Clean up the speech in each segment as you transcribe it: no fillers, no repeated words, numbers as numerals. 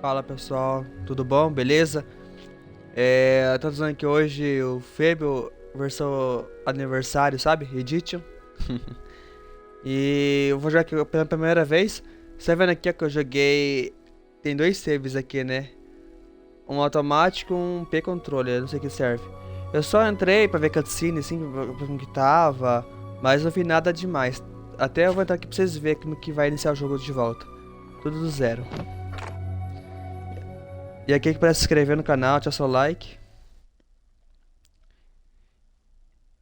Fala pessoal, tudo bom? Beleza? Eu tô dizendo que hoje o Fable versão aniversário, sabe? Edition. E eu vou jogar aqui pela primeira vez. Você tá vendo aqui ó, que eu joguei. Tem dois saves aqui, né? Um automático e um P-controle, eu não sei o que serve. Eu só entrei pra ver cutscene assim, pra ver como que tava. Mas não vi nada demais. Até eu vou entrar aqui pra vocês verem como que vai iniciar o jogo de volta. Tudo do zero. E aqui para se inscrever no canal, deixar seu like.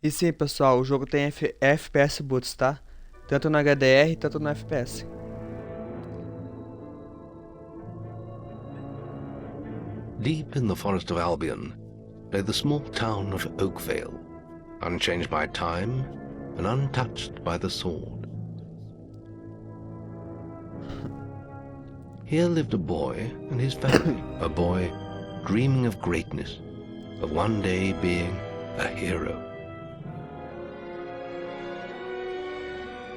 E sim, pessoal, o jogo tem FPS boots, tá? Tanto no HDR, tanto no FPS. Deep in the forest of Albion lay the small town of Oakvale, unchanged by time and untouched by the sword. Here lived a boy and his family, a boy dreaming of greatness, of one day being a hero.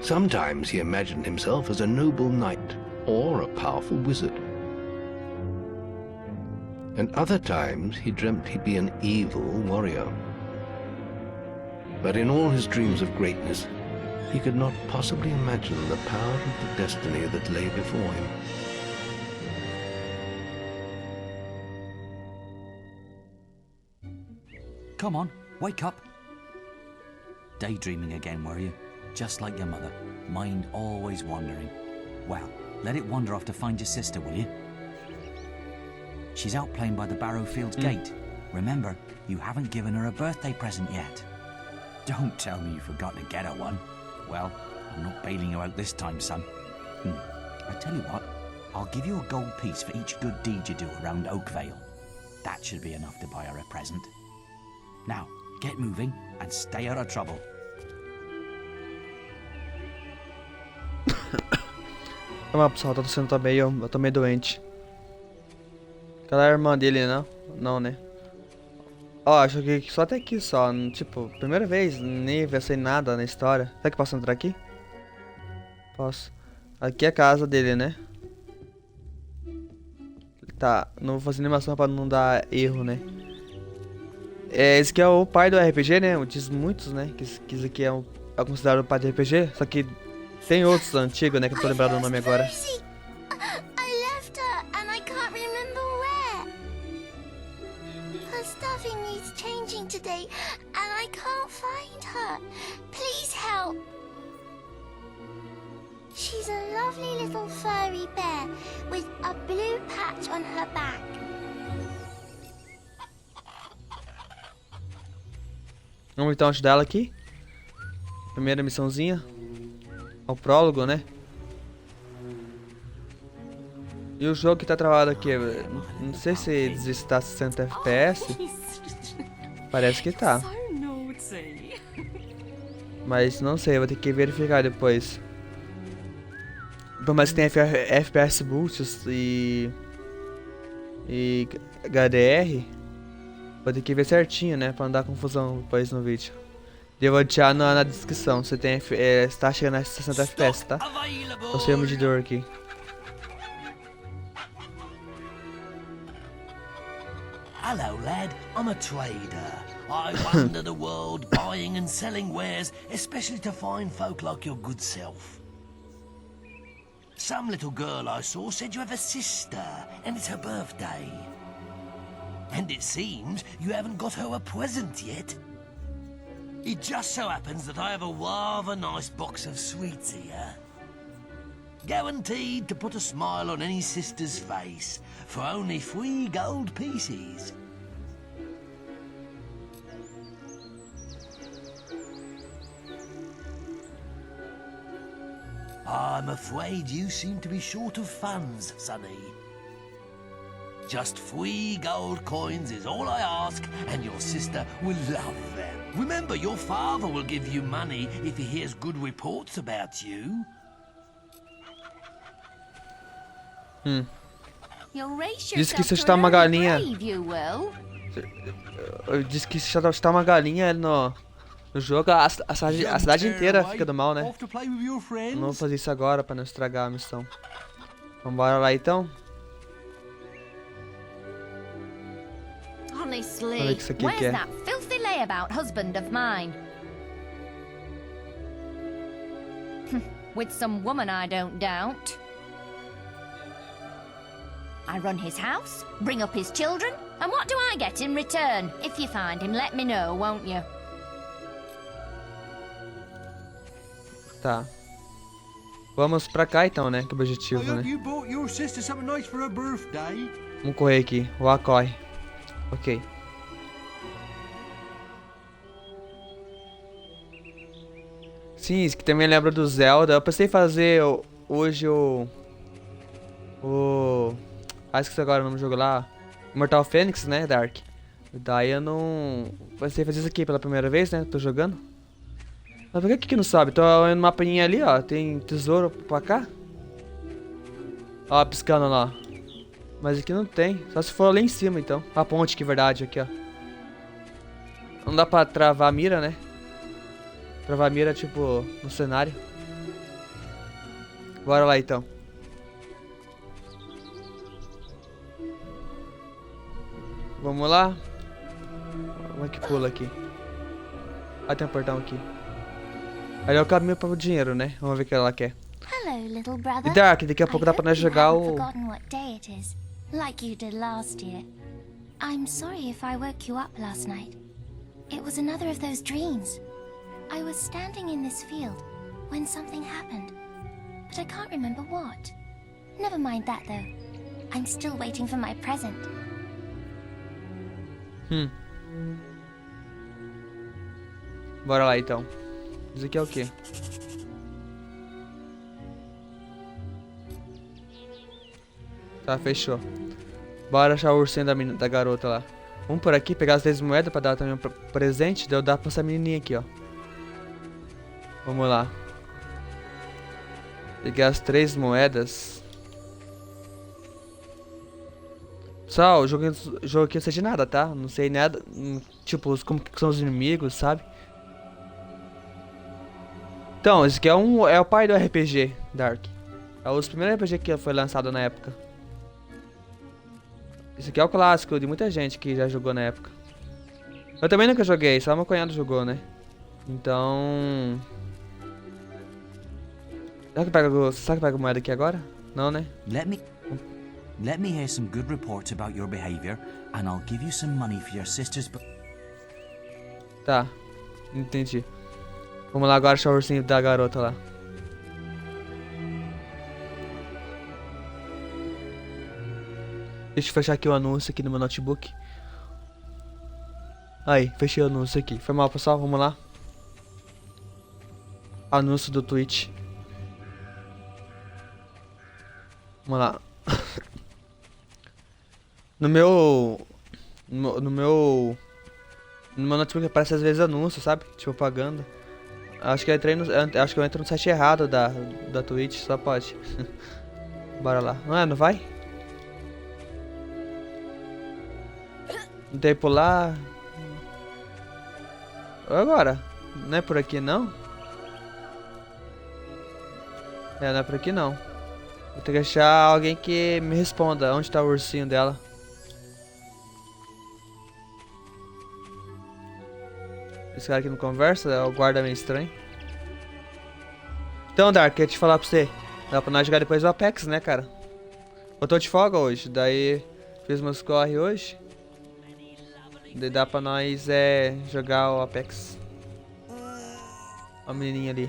Sometimes he imagined himself as a noble knight or a powerful wizard. And other times he dreamt he'd be an evil warrior. But in all his dreams of greatness, he could not possibly imagine the power of the destiny that lay before him. Come on, wake up. Daydreaming again, were you? Just like your mother, mind always wandering. Well, let it wander off to find your sister, will you? She's out playing by the Barrowfields gate. Remember, you haven't given her a birthday present yet. Don't tell me you forgot to get her one. Well, I'm not bailing you out this time, son. I tell you what, I'll give you a gold piece for each good deed you do around Oakvale. That should be enough to buy her a present. Now, get moving and stay out of trouble. Calma pessoal, tô sendo eu tô meio doente. Aquela é a irmã dele, não? Não, né? Ó, joguei só até aqui só, tipo, primeira vez, nem pensei nada na história. Será que posso entrar aqui? Posso. Aqui é a casa dele, né? Tá, não vou fazer animação pra não dar erro, né? Esse aqui é o pai do RPG, né? Diz muitos, né? Que isso aqui é considerado o pai do RPG. Só que tem outros antigos, né? Que eu tô lembrado o nome agora. I left her and I can't remember where. Her stuffing needs changing today and I can't find her. Please help. She's a lovely little furry bear with a blue patch on her back. Vamos então ajudar ela aqui. Primeira missãozinha. O prólogo, né? E o jogo que tá travado aqui, não sei se está 60 FPS. Parece que tá. Mas não sei, eu vou ter que verificar depois. Por mais que tenha FPS boosts e HDR, vou ter que ver certinho, né? Pra não dar confusão depois no vídeo. E eu vou deixar na descrição se tem está chegando a 60 FPS, tá? Eu sei o medidor aqui. Hello, lad. I'm a trader. I wander the world buying and selling wares, especially to fine folk like your good self. Some little girl I saw said you have a sister, and it's her birthday. And it seems you haven't got her a present yet. It just so happens that I have a rather nice box of sweets here. Guaranteed to put a smile on any sister's face, for only 3 gold pieces. I'm afraid you seem to be short of funds, sonny. Just 3 gold coins is all I ask, and your sister will love them. Remember, your father will give you money if he hears good reports about you. Diz que se está uma galinha. Diz que se está uma galinha no jogo, a cidade inteira fica do mal, né? Não vou fazer isso agora pra não estragar a missão. Vambora lá então. Olha que isso aqui where's que é. that filthy layabout husband of mine? With some woman, I don't doubt. I run his house, bring up his children, and what do I get in return? If you find him, let me know, won't you? Tá. Vamos pra cá então, né? Que é o I objetivo, hope né? you bought your sister something nice for her birthday. Vamos correr aqui. Vá, corre. Ok. Sim, isso que também lembra do Zelda. Eu pensei em fazer hoje o... esqueci agora o nome do jogo lá. Immortal Phoenix, né, Dark? Daí eu não... Pensei em fazer isso aqui pela primeira vez, né? Tô jogando. Mas por que aqui não sobe? Tô olhando no mapinha ali, ó. Tem tesouro pra cá. Ó, piscando lá. Mas aqui não tem. Só se for lá em cima, então. A ponte, que verdade, aqui, ó. Não dá pra travar a mira, né? Travar a mira, tipo, no cenário. Bora lá, então. Vamos lá. Como é que pula aqui? Ah, tem um portão aqui. Ali é o caminho para o dinheiro, né? Vamos ver o que ela quer. Hello, little brother. E Dark, daqui a pouco dá pra nós jogar o... forgotten what day it is, like you did last year. I'm sorry if I woke you up last night. It was another of those dreams. I was standing in this field when something happened, but I can't remember what. Never mind that though. I'm still waiting for my present. Bora lá, então. Isso aqui é o quê? Tá, fechou. Bora achar o ursinho da garota lá. Vamos por aqui, pegar as 10 moedas pra dar também um presente. Daí eu dar pra essa menininha aqui, ó. Vamos lá. Peguei as 3 moedas. Pessoal, o jogo aqui não sei de nada, tá? Não sei nada. Tipo, como que são os inimigos, sabe? Então, esse aqui é o pai do RPG, Dark. É os primeiros RPG que foi lançado na época. Esse aqui é o clássico de muita gente que já jogou na época. Eu também nunca joguei, só meu cunhado jogou, né? Então... Será que pega a moeda aqui agora? Não, né? Let me hear some good reports about your behavior, and I'll give you some money for your sister's. Tá, entendi. Vamos lá agora achar o ursinho da garota lá. Deixa eu fechar aqui o anúncio aqui no meu notebook. Aí, fechei o anúncio aqui. Foi mal, pessoal, vamos lá. Anúncio do Twitch. Vamos lá. No meu notebook aparece às vezes anúncio, sabe? De propaganda. Acho que eu entro no site errado da Twitch, só pode. Bora lá. Não vai? Não tem pular. Agora. Não é por aqui não? Não é por aqui não. Vou ter que achar alguém que me responda onde tá o ursinho dela. Esse cara aqui não conversa, é o guarda meio estranho. Então, Dark, queria te falar pra você. Dá pra nós jogar depois o Apex, né, cara? Eu tô de folga hoje, daí fiz meus corre hoje. Daí dá pra nós jogar o Apex. Ó a menininha ali.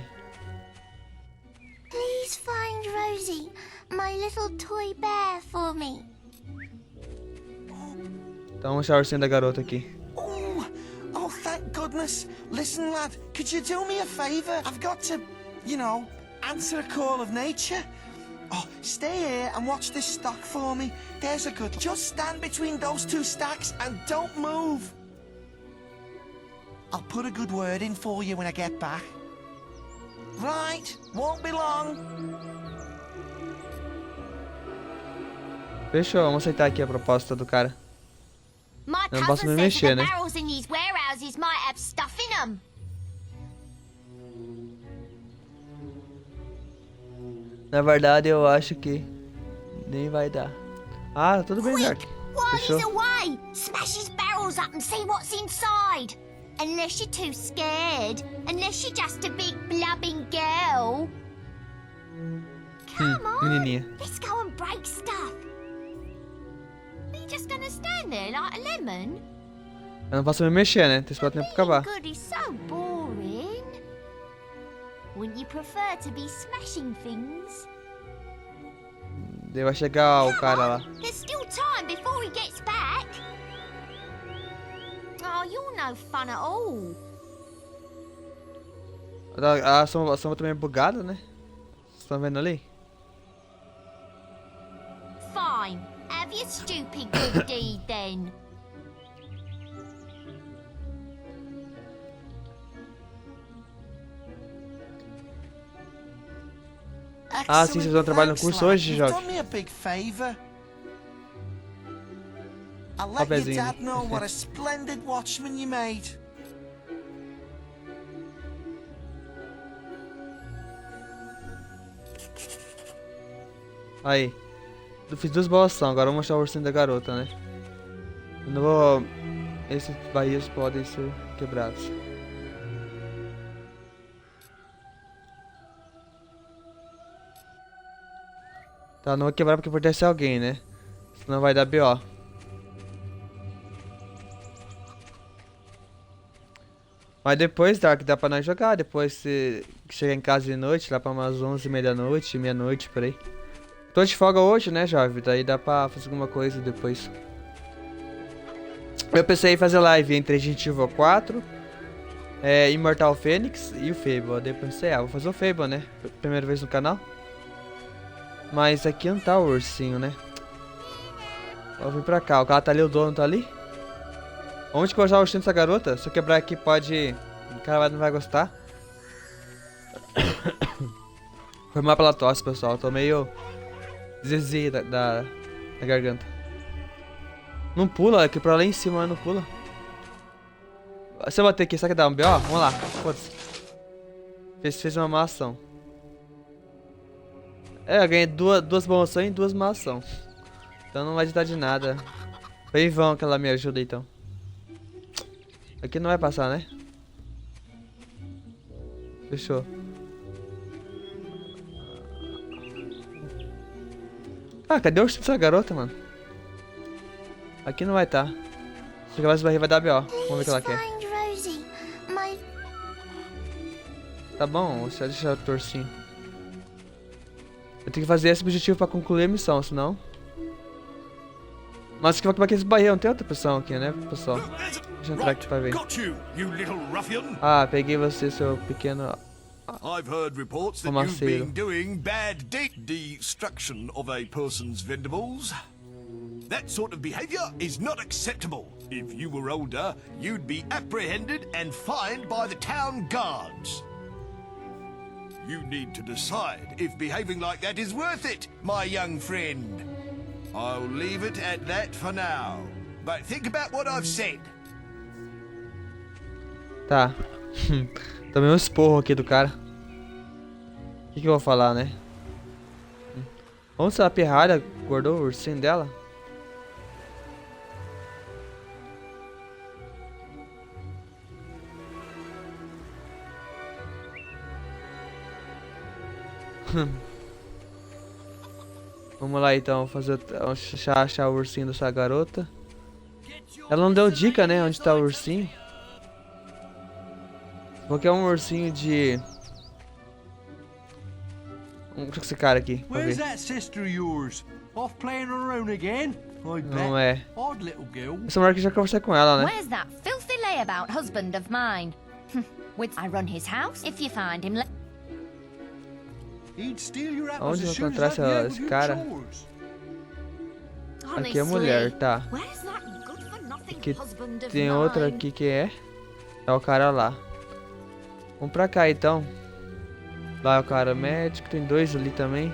Please find Rosie, my little toy bear, for me. Então vamos achar o ursinho da garota aqui. Oh, thank goodness. Listen, lad, could you do me a favor? I've got to, you know, answer a call of nature. Oh, stay here and watch this stock for me. There's a good... Just stand between those 2 stacks and don't move. I'll put a good word in for you when I get back. Right, won't be long. Fechou, vamos aceitar aqui a proposta do cara. My Eu não posso cousin me says mexer, the né? barrels in these warehouses might have stuff in them. Na verdade, eu acho que nem vai dar. Ah, tudo bem, Dark. While Fechou. he's away. way! Smash his barrels up and see what's inside! Unless you're too scared. Unless you're just a big blubbing girl. Come on! Menininha. Let's go and break stuff. Are you just gonna stand there like a lemon? Eu não posso me mexer, né? Tem que esperar o tempo acabar. Good is so boring. Wouldn't you prefer to be smashing things? Daí vai chegar o cara lá. There's still time before he gets back. Oh, you're no fun at all. A sombra também é bugada, né? Vocês estão vendo ali? Fine. Have your stupid good deed then. Ah, sim, vocês vão trabalhar no curso hoje, jovem? Done me a big favor. I'll Ó, let your pezinho. dad know what a splendid watchman you made. Aí. Eu fiz 2 bolsões, agora eu vou mostrar o ursinho da garota, né? Eu não vou... Esses barris podem ser quebrados. Tá, não vou quebrar porque pertence a alguém, né? Senão vai dar BO. Mas depois, Dark, dá pra nós jogar. Depois se chegar em casa de noite, lá pra umas 11h30 da noite, meia-noite, por aí. Tô de folga hoje, né, jovem? Daí dá pra fazer alguma coisa depois. Eu pensei em fazer live entre Resident Evil 4, Immortal Phoenix e o Fable. Daí eu pensei, vou fazer o Fable, né? Primeira vez no canal. Mas aqui não tá o ursinho, né? Vou vir pra cá. O cara tá ali, o dono tá ali. Onde que eu vou usar o ursinho dessa garota? Se eu quebrar aqui pode... O cara não vai gostar. Foi mal pela tosse, pessoal. Eu tô meio... Zezê da garganta. Não pula, aqui pra lá em cima não pula. Se eu bater aqui, será que dá um BO? Vamos lá, foda-se. Fez uma má ação. Eu ganhei duas boas ações e 2 má ação. Então não vai adiantar de nada. Foi em vão que ela me ajuda então. Aqui não vai passar, né? Fechou. Ah, cadê o ursinho dessa garota, mano? Aqui não vai tá. Se acabar esse barril vai dar BO. Vamos ver o que ela quer. Find Rosie, my... Tá bom, deixa eu deixar o torcinho. Eu tenho que fazer esse objetivo pra concluir a missão, senão... Mas aqui vai acabar aqueles barril, não tem outra opção aqui, né, pessoal? Deixa eu entrar aqui pra ver. Ah, peguei você, seu pequeno... I've heard reports that you've been doing bad destruction of a person's vendibles. That sort of behavior is not acceptable. If you were older, you'd be apprehended and fined by the town guards. You need to decide if behaving like that is worth it, my young friend. I'll leave it at that for now. But think about what I've said. Tá. Tomei um esporro aqui do cara. O que eu vou falar, né? Vamos se a pirralha guardou o ursinho dela? Vamos lá então, achar o ursinho dessa garota. Ela não deu dica, né? Onde tá o ursinho? Porque é um ursinho de... Vamos com esse cara aqui. Where's that sister of yours? Off playing on her own again? I bet. Não é. Odd little girl. Essa mulher que já conversei com ela, né? Where's that filthy layabout husband of mine? I run his house. If you find him, He'd steal your apples Onde eu as soon as encontrar I'd be able esse to do cara? chores. Aqui é mulher, tá. Where's that good-for-nothing Aqui husband of tem outra mine? aqui que é o cara lá. Vamos pra cá então. Lá é o cara médico, tem 2 ali também.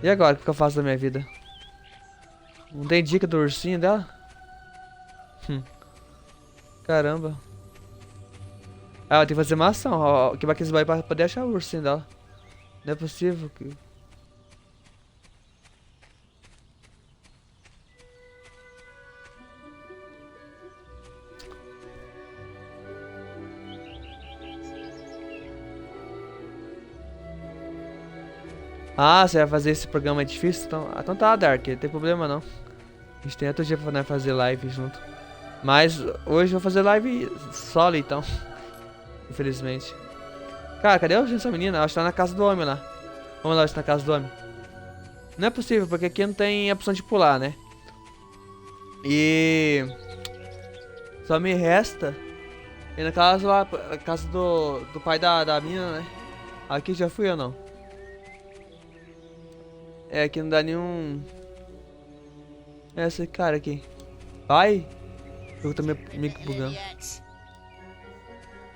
E agora, o que eu faço da minha vida? Não tem dica do ursinho dela? Caramba. Ah, eu tenho que fazer uma ação, ó, que vai aqueles bairros pra poder achar o ursinho dela. Não é possível que... Ah, você vai fazer esse programa difícil? Então tá, Dark, não tem problema não. A gente tem outro dia pra nós fazer live junto. Mas hoje eu vou fazer live solo então. Infelizmente. Cara, cadê essa menina? Acho que tá na casa do homem lá. Vamos lá, acho que tá na casa do homem. Não é possível, porque aqui não tem a opção de pular, né? E... só me resta ir na casa lá, a casa do pai da menina, né? Aqui já fui ou não? É, aqui não dá nenhum... É esse cara aqui. Vai! O jogo tá me bugando.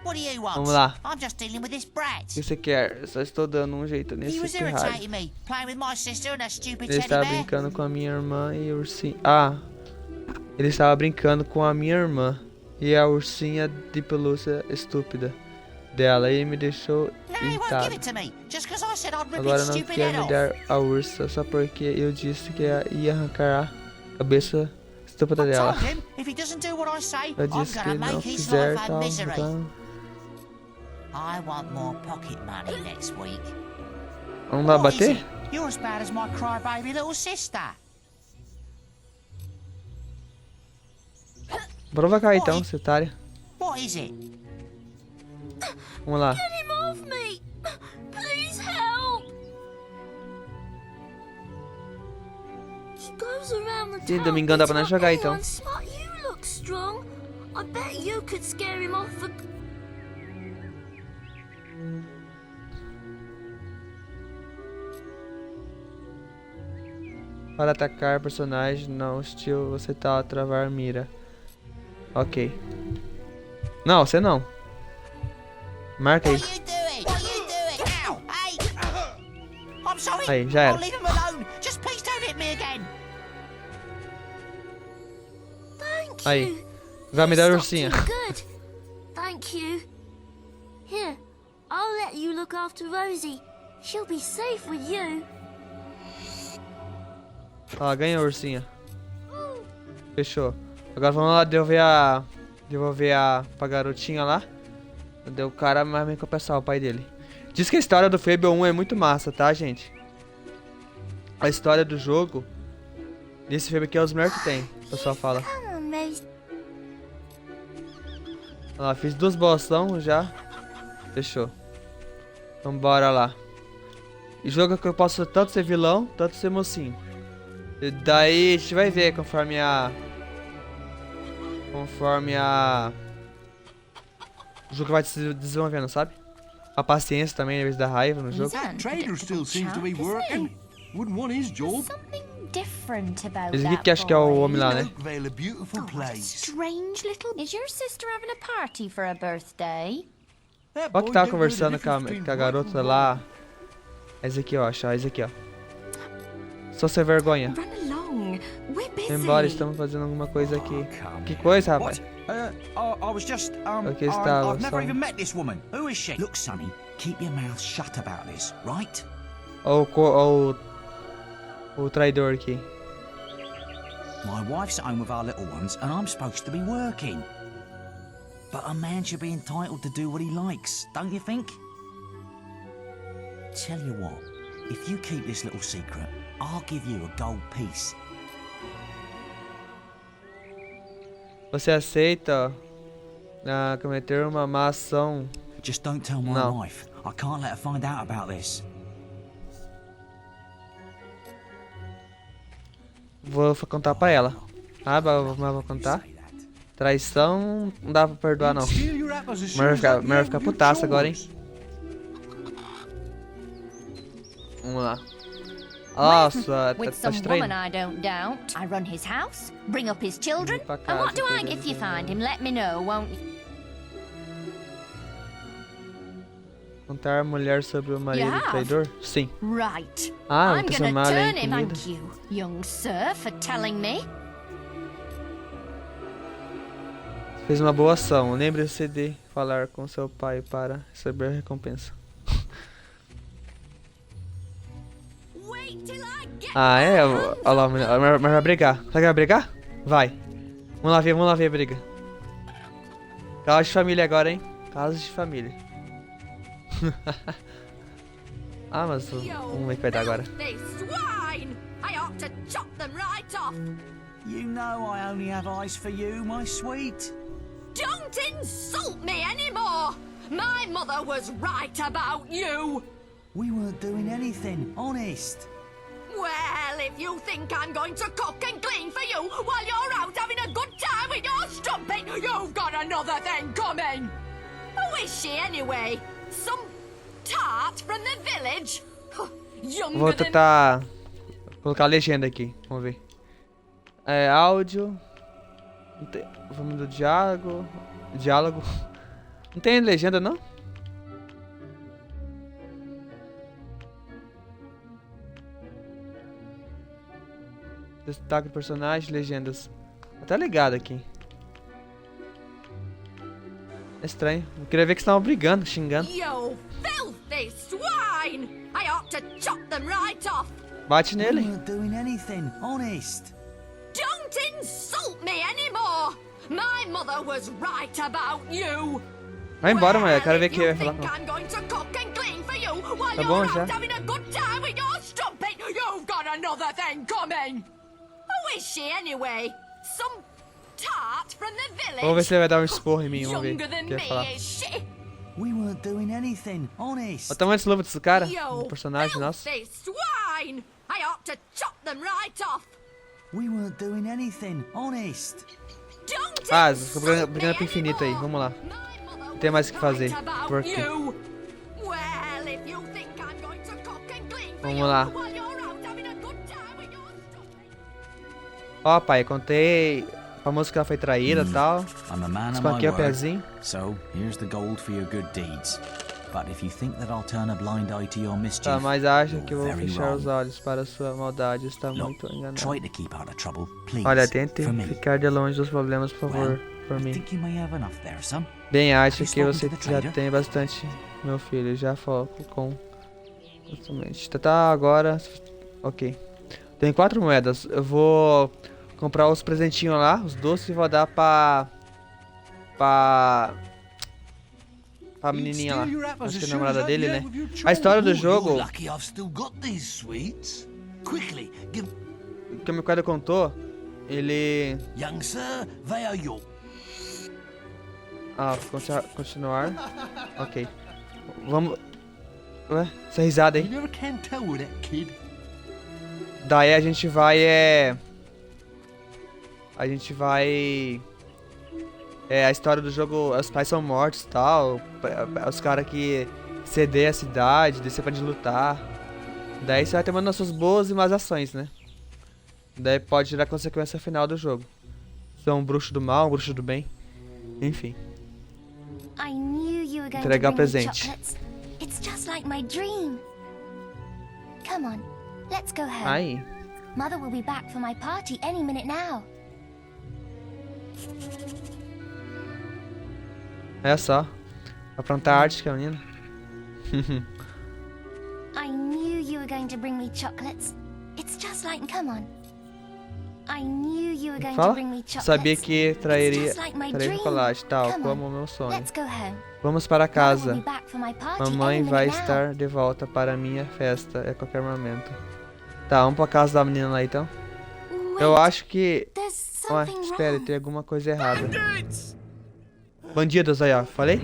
What do you want? Vamos lá. I'm just dealing with this brat. O que você quer? Eu só estou dando um jeito He was nesse rádio. irritating me, playing with my sister and a stupid Ele teddy estava bear. brincando com a minha irmã e a ursinha... Ah! Ele estava brincando com a minha irmã e a ursinha de pelúcia estúpida dela e me deixou No, he won't give irritado. it to me, just 'cause I said I'd rip Agora his não stupid quer head me off. dar a ursa só porque eu disse que ia arrancar a cabeça estúpida I dela. told him, if he doesn't do what I say, Eu I'm disse que gonna não make his fizer life a tal. misery. Então... I want more pocket money next week. Vamos lá What is bater? it? You're as bad as my crybaby little sister. Provocar então, você otária. What is it? Vamos lá. Get him off me! Please help! He goes around the Ih, town domingão dá pra beating nós up jogar, então. anyone smart. You look strong. I bet you could scare him off for... Para atacar personagem não hostil, você tá a travar mira. Ok. Não, você não. Marca aí. What are you doing? What are you doing? Ow! Hey! I'm sorry. Aí, já era. I'll leave him alone. Just please don't hit me again. Thank Aí. you. Vai me dar a You ursinha. stopped him good. Thank you. Here, I'll let you look after Rosie. She'll be safe with you. Ó, ganha a ursinha. Fechou. Agora vamos lá devolver pra garotinha lá. Deu o cara, mas vem compensar o pai dele. Diz que a história do Fable 1 é muito massa, tá, gente? A história do jogo desse filme aqui é os melhores que tem. O pessoal fala. Come on, Rosie. Olha lá, fiz 2 bossão já. Fechou. Então bora lá. E jogo que eu posso tanto ser vilão, tanto ser mocinho. E daí a gente vai ver conforme o jogo vai se desenvolvendo, sabe? A paciência também, em vez da raiva no jogo. That trader still seems to be working. Wouldn't want his job. Something different about Esse that aqui que acho que é o boy. homem lá, né? Oakvale, a beautiful place. Strange little. Is your sister having a party for a birthday? That Olha que boy tava don't know the conversando difference com between a right garota and lá. Esse aqui, ó, acho. Esse aqui, ó. Só sem vergonha. Run along. We're busy. Embora estamos fazendo alguma coisa aqui. Que coisa, rapaz? I was just, Aqui está, I've never só- even met this woman. Who is she? Look, Sonny, keep your mouth shut about this, right? Ó o traidor aqui. My wife's at home with our little ones, and I'm supposed to be working. But a man should be entitled to do what he likes, don't you think? Tell you what, if you keep this little secret, I'll give you a gold piece. Você aceita cometer uma má ação? Just don't tell my No. wife. I can't let her find out about this. Vou contar pra ela. Ah, mas vou contar. Say that. Traição não dá pra perdoar, não. Steal your apples as soon Melhor as ficar, that melhor young ficar youth's putaça agora, hein? yours. Vamos lá. Nossa, With tá some estranho. woman I don't doubt. I run his house, bring up his children. Pra And what casa, do I cuidando if you do- find him? Let me know, won't you? Contar a mulher sobre o marido have? traidor? Sim. Right. Ah, I'm vou gonna transformar ela turn em him. comida. Thank you, young sir, for telling me. Fez uma boa ação. Lembre-se de falar com seu pai para receber a recompensa. Wait till I get. Ah, é? Olha lá, mas vai brigar. Será que vai brigar? Vai. Vamos lá ver a briga. Caso de família agora, hein? Caso de família. Ah, mas vamos ver o que vai dar agora. Filthy swine! I ought to chop them right off. You know I only have eyes for you, my sweet. Don't insult me anymore! My mother was right about you! We weren't doing anything, honest. Well, if you think I'm going to cook and clean for you while you're out having a good time with your strumpet, you've got another thing coming! Who is she anyway? Some tart from the village? Younger Vou than... tentar colocar a legenda aqui, vamos ver. É, áudio. Não tem... Vamos do diálogo. Não tem legenda, não? Destaque do personagem, legendas. Tá ligado aqui. É estranho. Eu queria ver que vocês estavam brigando, xingando. You filthy swine! I ought to chop them right off. Bate We nele. weren't doing anything, honest. Don't insult me anymore! My mother was right about you! Vai embora, mulher. Quero ver o que vai falar. I'm going to cook and clean for you while Tá bom you're já. out having a good time with your strumpet. You've got another thing coming. Who is she anyway? Some tart from the village? Vamos ver se ele vai dar um esporro em mim. Vamos ver Younger o than que vai falar. me, is she? We weren't doing anything, honest. Olha o tamanho desse lobo desse cara. You Do personagem nosso. filthy swine! I ought to chop them right off. We weren't doing anything, honest. Don't Ah, insult ficou me brigando pro infinito aí. anymore. Vamos lá. My mother Não tem mais o que fazer. was right about Por quê? you. Well, if you think I'm going to cook and clean for Vamos you lá. while you're out having a good time with your strumpet. Ó, pai, contei pra moça que ela foi traída e tal. I'm a man of my Espanquei o word. pezinho. So, here's the gold for your good deeds. But if you think that I'll turn a blind eye to your mischief, Tá, mas acha you're que eu vou very fechar os wrong. olhos para a sua maldade. Está Look, muito enganado. try to keep out of trouble, please. Olha, tente for me. ficar de longe dos problemas, por favor, por I mim. think you may have enough there, son. Bem, acho Have you que você spoken to the já trader? tem bastante, meu filho. Já foco com... Constantemente. Tá, agora... Ok. Tem 4 moedas. Eu vou comprar os presentinhos lá, os doces, e vou dar pra menininha lá. Acho que é a namorada dele, né? A história do jogo, You're lucky I've still got these sweets. Quickly, give... que o meu cara contou, ele... Young sir, they are yours. Ah, continuar. Ok. Vamos... Ué, essa risada aí. You never can tell with that kid. Daí a gente vai, a história do jogo, os pais são mortos e tal. Os caras que ceder a cidade, descer pra de lutar. Daí você vai tomando as suas boas e más ações, né? Daí pode gerar consequência final do jogo. Se é um bruxo do mal, um bruxo do bem. Enfim. I knew you were going Entregar to bring me presente. chocolates. It's just like my dream. Come on, let's go home. Aí. Mother will be back for my party any minute now. É só. Aprontar arte que é a menina. I knew you were going to bring me chocolates. It's just like, come on. I knew you were going to Fala. bring me chocolates. Sabia que trairia It's just like my dream. chocolate, tal, Come como on, o meu sonho. let's go home. Vamos para Mother will casa. be back for my party Mamãe any vai minute now. estar de volta para a minha festa a qualquer momento. Tá, vamos pra casa da menina lá então. Eu Wait, acho que... there's Ué, something espere, wrong. tem alguma coisa errada. Bandidos aí, ó. Falei?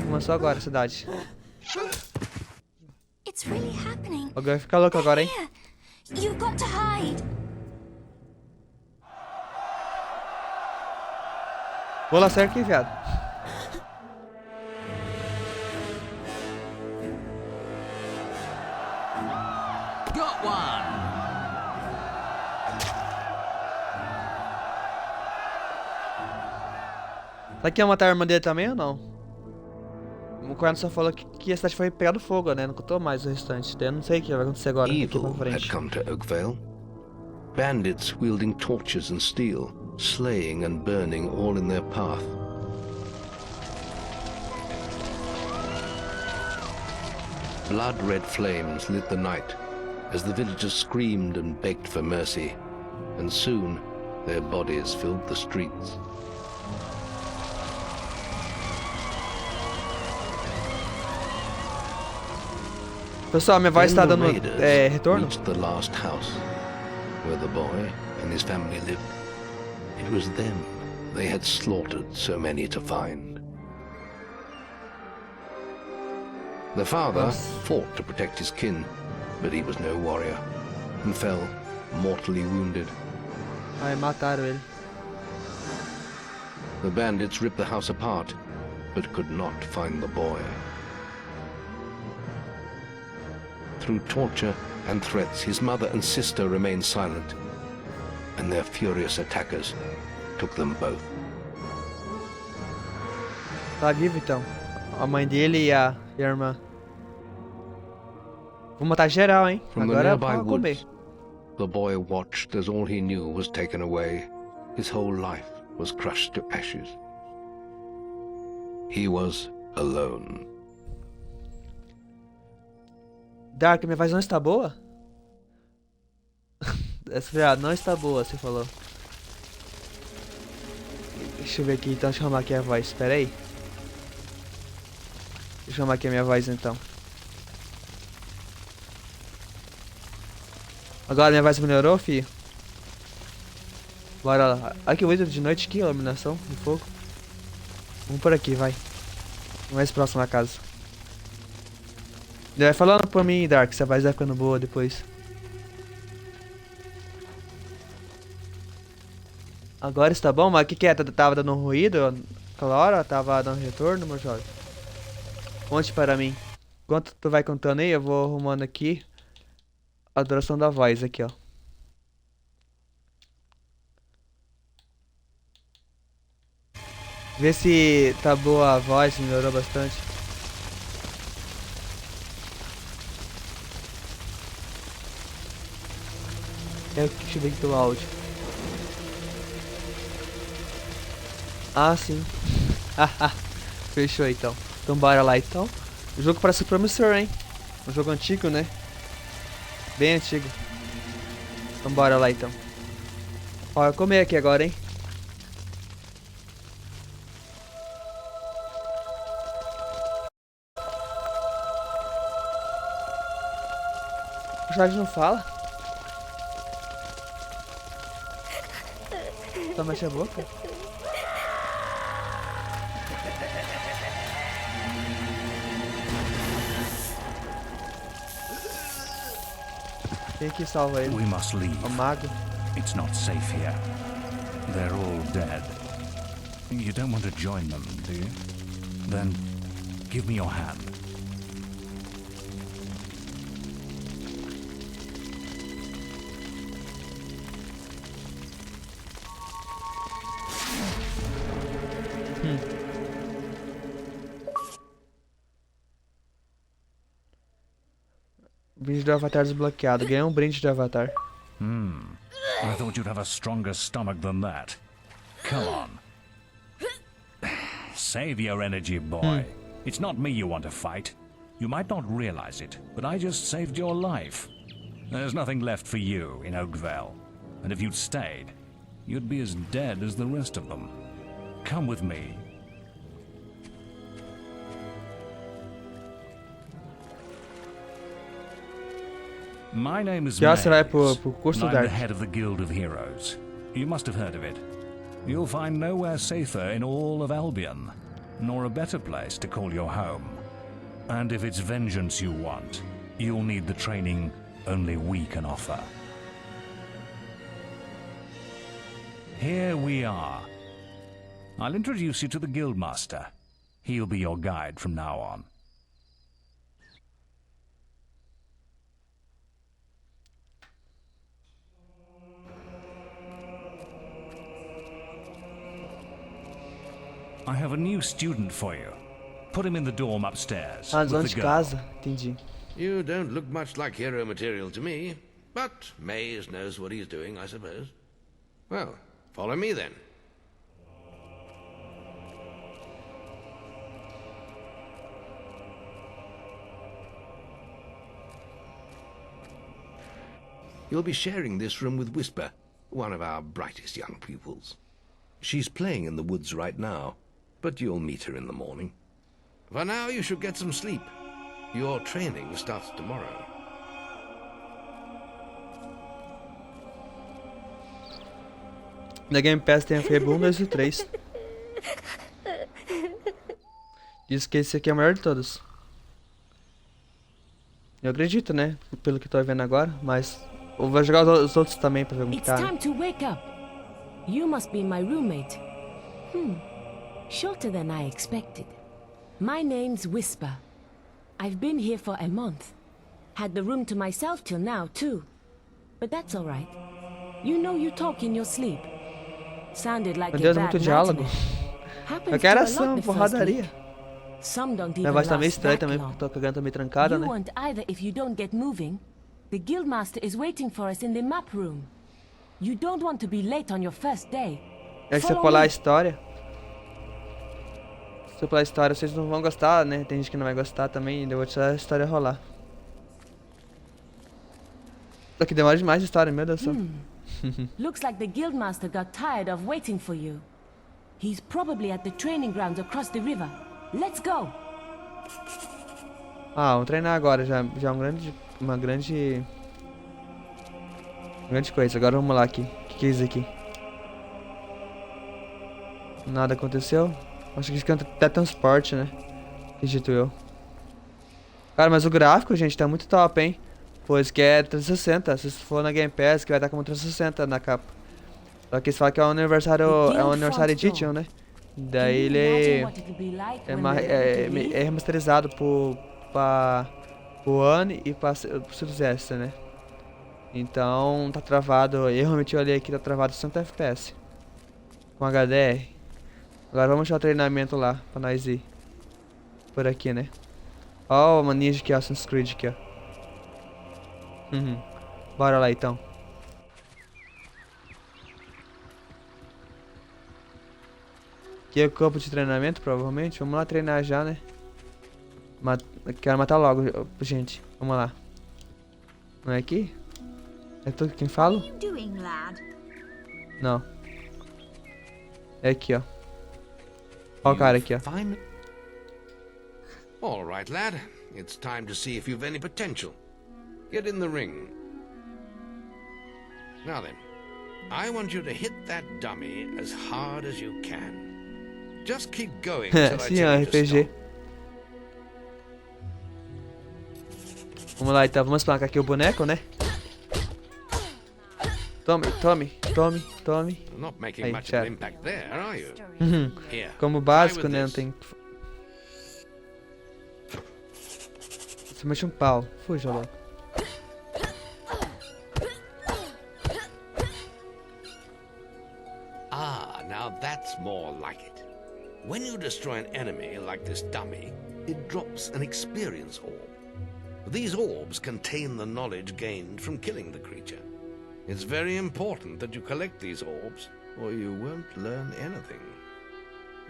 Começou agora a cidade. It's really happening. Alguém vai ficar louco agora, hein? Here, you've got to hide. Vou lá sair aqui, viado. Got one! Será que ia matar a irmã dele também ou não? O Corno só falou que a cidade foi pegando fogo, né? Não contou mais o restante. Daí eu não sei o que vai acontecer agora. Daqui pra Evil had frente. come to Oakvale. Bandits wielding torches and steel, slaying and burning all in their path. Blood-red flames lit the night as the villagers screamed and begged for mercy, and soon their bodies filled the streets. Pessoal, minha voz Then tá the dando raiders retorno? reached the last house where the boy and his family lived. It was them they had slaughtered so many to find. The father fought to protect his kin, but he was no warrior and fell mortally wounded. Ai, mataram ele. The bandits ripped the house apart, but could not find the boy. Through torture and threats, his mother and sister remained silent, and their furious attackers took them both. Tá vivo então. A mãe dele e a irmã. Vou matar geral, hein? From the Agora é nearby pra comer. woods, the boy watched as all he knew was taken away. His whole life was crushed to ashes. He was alone. Dark, minha voz não está boa? Essa não está boa, você falou. Deixa eu ver aqui, então, deixa eu chamar aqui a voz, espera aí. Deixa eu chamar aqui a minha voz, então. Agora minha voz melhorou, filho? Bora lá. Olha que bonito de noite aqui, a iluminação de fogo. Vamos por aqui, vai. Mais próximo da casa. Vai falando por mim, Dark, se a voz vai ficando boa depois. Agora está bom? Mas o que é? Tava dando ruído aquela hora? Tava dando retorno, meu jovem? Conte para mim. Enquanto tu vai contando aí, eu vou arrumando aqui a duração da voz aqui, ó. Vê se tá boa a voz, se melhorou bastante. Deixa eu ver aqui o áudio. Ah, sim. Fechou então. Então bora lá então. O jogo parece promissor, hein? Um jogo antigo, né? Bem antigo. Então bora lá então. Ó, eu comer aqui agora, hein? O Jorge não fala? Só mexe a boca? Quem que salva ele? We must leave. O mago? It's not safe here. They're all dead. You don't want to join them, do you? Then give me your hand. Brinde do avatar desbloqueado. Ganhei um brinde de avatar. I thought you'd have a stronger stomach than that. Come on. Save your energy, boy. It's not me you want to fight. You might not realize it, but I just saved your life. There's nothing left for you in Oakvale. And if you'd stayed, you'd be as dead as the rest of them. Come with me. My name is Já você vai Maze, pro curso, and I'm Dark? the head of the Guild of Heroes. You must have heard of it. You'll find nowhere safer in all of Albion, nor a better place to call your home. And if it's vengeance you want, you'll need the training only we can offer. Here we are. I'll introduce you to the Guildmaster. He'll be your guide from now on. I have a new student for you. Put him in the dorm upstairs. Ah, with zona the de girl. casa. Entendi. You don't look much like hero material to me, but Maze knows what he's doing, I suppose. Well, follow me then. You'll be sharing this room with Whisper, one of our brightest young pupils. She's playing in the woods right now, but you'll meet her in the morning. For now, you should get some sleep. Your training starts tomorrow. Na Game Pass tem a Fable 1, 2 e 3. Diz que esse aqui é o melhor de todos. Eu acredito, né? Pelo que tô vendo agora, mas eu vou jogar os outros também pra ver como tá. It's time to wake up. You must be my roommate. Shorter than I expected. My name's Whisper. I've been here for a month. Had the room to myself till now, too. But that's all right. You know you talk in your sleep. Sounded like Meu Deus, a muito bad diálogo. nightmare. Eu quero Happens to a ação, lot the first porradaria. week. Some don't Minha even voz tá meio last estranha that também, long. porque tô cagando, tô meio trancada, You né? won't either if you don't get moving. The guildmaster is waiting for us in the map room. You don't want to be late on your first day. É que se eu Follow pular a me. história... Se eu pular a história, vocês não vão gostar, né? Tem gente que não vai gostar também, eu vou deixar a história rolar. Só que demora demais a história, meu Deus do céu. Looks like the guildmaster got tired of waiting for you. He's probably at the training grounds across the river. Let's go. Ah, vamos treinar agora, já é uma grande coisa. Agora vamos lá aqui. O que é isso aqui? Nada aconteceu. Acho que isso aqui é até transporte, né? Acredito eu. Cara, mas o gráfico, gente, tá muito top, hein? Pois que é 360. Se for na Game Pass, que vai estar como 360 na capa. Só que eles falam que é um aniversário edition, né? Daí ele é remasterizado pro One e pro Series S, né? Então tá travado. Eu realmente olhei aqui, tá travado 60 FPS com HDR. Agora vamos deixar o treinamento lá pra nós ir por aqui, né? Ó, uma ninja aqui, ó, Assassin's Creed aqui, ó. Bora lá então. Aqui é o campo de treinamento, provavelmente. Vamos lá treinar já, né? Quero matar logo, gente. Vamos lá. Não é aqui? É tu quem fala? Não. É aqui, ó. Ó o cara aqui, ó. Fine. All right, lad. It's time to see if you've any potential. Get in the ring. Now then, I want you to hit that dummy as hard as you can. Just keep going until I Sim, tell ó, you to RPG. stop. Vamos lá então, vamos explicar aqui o boneco, né? Tome. Not making Aí, much of já. an impact there, are you? Here. Como básico, try with né? Não this. tem. Você mexe um pau. Fuja logo. Ah, now that's more like it. When you destroy an enemy like this dummy, it drops an experience orb. These orbs contain the knowledge gained from killing the creature. It's very important that you collect these orbs, or you won't learn anything.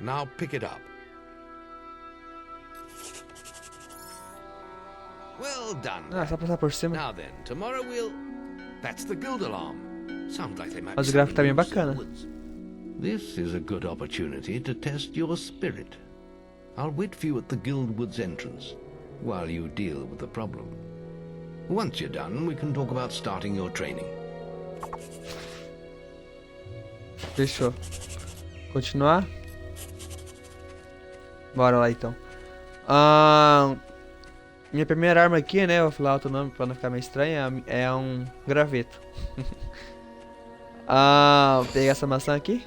Now pick it up. Well done. Ah, só passar por cima. Now then, tomorrow we'll... That's the guild alarm. Sounds like they might Mas be o gráfico tá bem something bacana. woods. This is a good opportunity to test your spirit. I'll wait for you at the guild woods entrance while you deal with the problem. Once you're done, we can talk about starting your training. Fechou. Continuar? Bora lá então. Minha primeira arma aqui, né? Eu vou falar outro nome pra não ficar meio estranho. É um graveto. Vou pegar essa maçã aqui.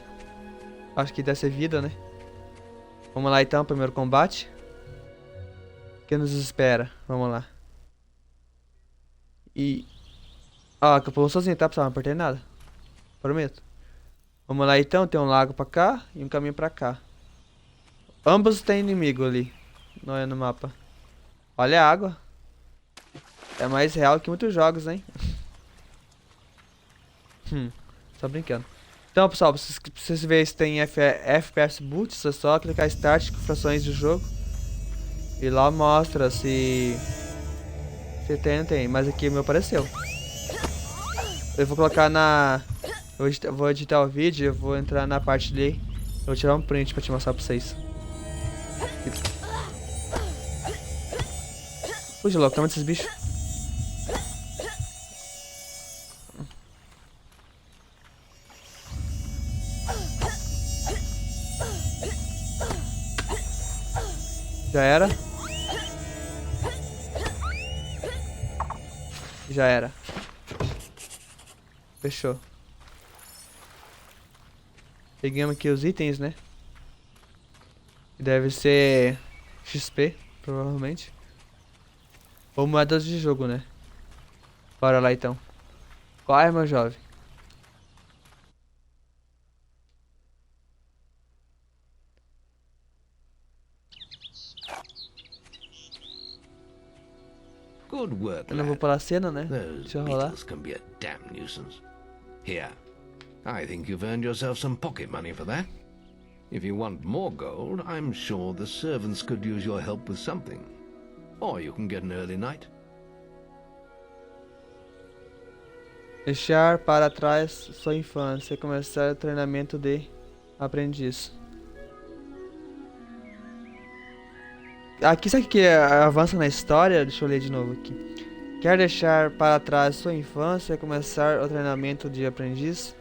Acho que deve ser vida, né? Vamos lá então, primeiro combate. O que nos espera? Vamos lá. Que eu pulo sozinho, tá pessoal? Não apertei nada. Prometo. Vamos lá então, tem um lago pra cá e um caminho pra cá. Ambos tem inimigo ali. Não é no mapa. Olha a água. É mais real que muitos jogos, hein? Só brincando. Então, pessoal, pra vocês verem se tem FPS boots, é só clicar Start com frações de jogo. E lá mostra se tem ou não tem. Mas aqui o meu apareceu. Eu vou colocar na... Eu vou editar o vídeo, eu vou entrar na parte ali. Eu vou tirar um print pra te mostrar pra vocês. Fuja logo, toma desses bichos. Já era. Já era. Fechou. Pegamos aqui os itens, né? Deve ser XP, provavelmente. Ou moedas de jogo, né? Bora lá então. Qual arma, jovem? Good work, Eu não vou lad. pular a cena, né? Those Deixa eu rolar. beetles can be a damn nuisance. Here, I think you've earned yourself some pocket money for that. If you want more gold, I'm sure the servants could use your help with something. Or you can get an early night. Deixar para trás sua infância e começar o treinamento de aprendiz. Aqui, sabe o que avança na história? Deixa eu ler de novo aqui. Quer deixar para trás sua infância e começar o treinamento de aprendiz?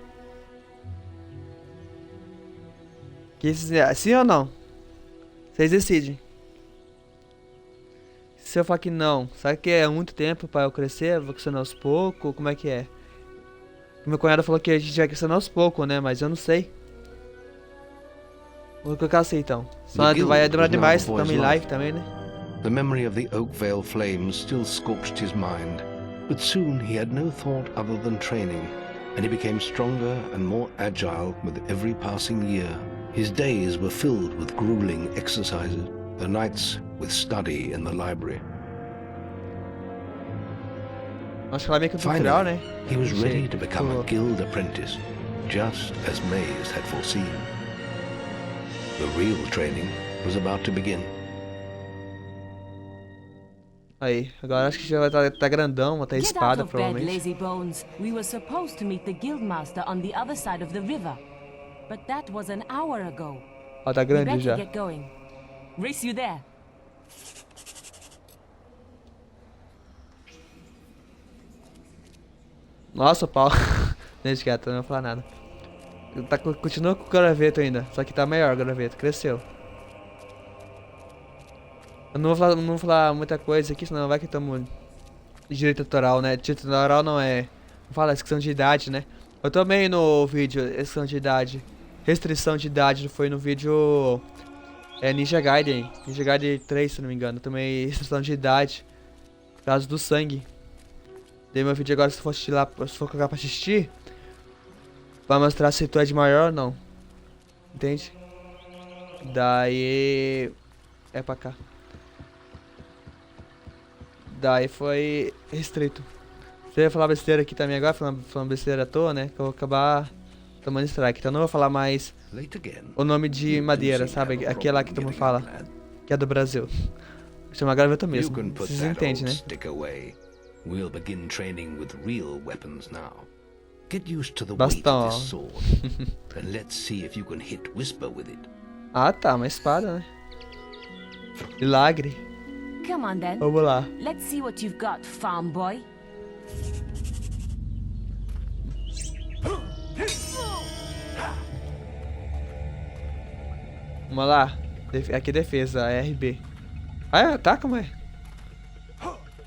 Sim ou não? Vocês decidem. Se eu falar que não, sabe que é muito tempo para eu crescer? Vou crescendo aos poucos? Como é que é? Meu cunhado falou que a gente vai crescendo aos poucos, né? Mas eu não sei. Vou colocar assim então. Só vai demorar demais, estamos em live também, né? The memory of the Oakvale flames still scorched his mind, but soon he had no thought other than training, and he became stronger and more agile with every passing year. His days were filled with grueling exercises, the nights with study in the library. Acho que ela é meio que tutorial, né? Finally, he was ready to become a guild apprentice, just as Maze had foreseen. The real training was about to begin. Aí, agora acho que já vai tá grandão, vai ter Get out espada, of bed, provavelmente. lazy bones. We were supposed to meet the guildmaster on the other side of the river, but that was an hour ago. Ó, tá We grande better já. get going. Race you there. Nossa, pau. Deixa quieto, não vou falar nada. Continua com o graveto ainda, só que tá melhor o graveto, cresceu. Eu não vou falar muita coisa aqui, senão vai que tamo direito autoral, né? Direito autoral não é... Não fala restrição de idade, né? Eu também no vídeo restrição de idade. Restrição de idade foi no vídeo... Ninja Gaiden. Ninja Gaiden 3, se não me engano. Eu tomei restrição de idade. Por causa do sangue. Daí meu vídeo agora, se for assistir lá, se for colocar pra assistir, vai mostrar se tu é de maior ou não. Entende? Daí... É pra cá. Daí foi restrito. Se eu ia falar besteira aqui também agora, falando besteira à toa, né? Que eu vou acabar tomando strike. Então eu não vou falar mais o nome de madeira, sabe? Aquele lá que todo mundo fala. Que é do Brasil. Chama graveto mesmo. Vocês entendem, né? We'll begin training with real weapons now. Get used to the weight Bastão, of ó. this sword, and let's see if you can hit Whisper with it. Ah tá, uma espada, né? Milagre. Come on then. Vamos lá. Let's see what you've got, farm boy. Vamos lá. Aqui é defesa, é RB. Ah, é, tá, como é?